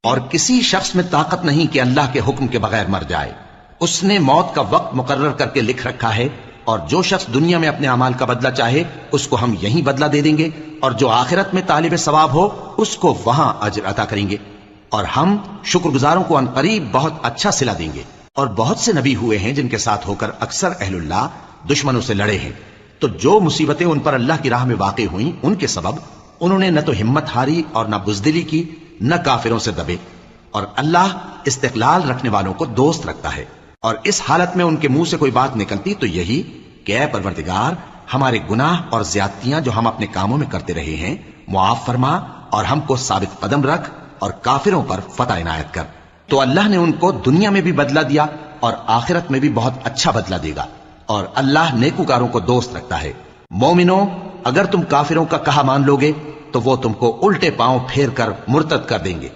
اور کسی شخص میں طاقت نہیں کہ اللہ کے حکم کے بغیر مر جائے. اس نے موت کا وقت مقرر کر کے لکھ رکھا ہے، اور جو شخص دنیا میں اپنے اعمال کا بدلہ چاہے اس کو ہم یہیں بدلہ دے دیں گے، اور جو آخرت میں طالب ثواب ہو اس کو وہاں اجر عطا کریں گے، اور ہم شکر گزاروں کو عنقریب بہت اچھا صلہ دیں گے. اور بہت سے نبی ہوئے ہیں جن کے ساتھ ہو کر اکثر اہل اللہ دشمنوں سے لڑے ہیں، تو جو مصیبتیں ان پر اللہ کی راہ میں واقع ہوئیں ان کے سبب انہوں نے نہ تو ہمت ہاری اور نہ بزدلی کی، نہ کافروں سے دبے. اور اللہ استقلال رکھنے والوں کو دوست رکھتا ہے. اور اس حالت میں ان کے منہ سے کوئی بات نکلتی تو یہی کہ اے پروردگار، ہمارے گناہ اور زیادتیاں جو ہم اپنے کاموں میں کرتے رہے ہیں معاف فرما، اور ہم کو ثابت قدم رکھ، اور کافروں پر فتح عنایت کر. تو اللہ نے ان کو دنیا میں بھی بدلہ دیا اور آخرت میں بھی بہت اچھا بدلہ دے گا، اور اللہ نیکوکاروں کو دوست رکھتا ہے. مومنو، اگر تم کافروں کا کہا مان لوگے تو وہ تم کو الٹے پاؤں پھیر کر مرتد کر دیں گے.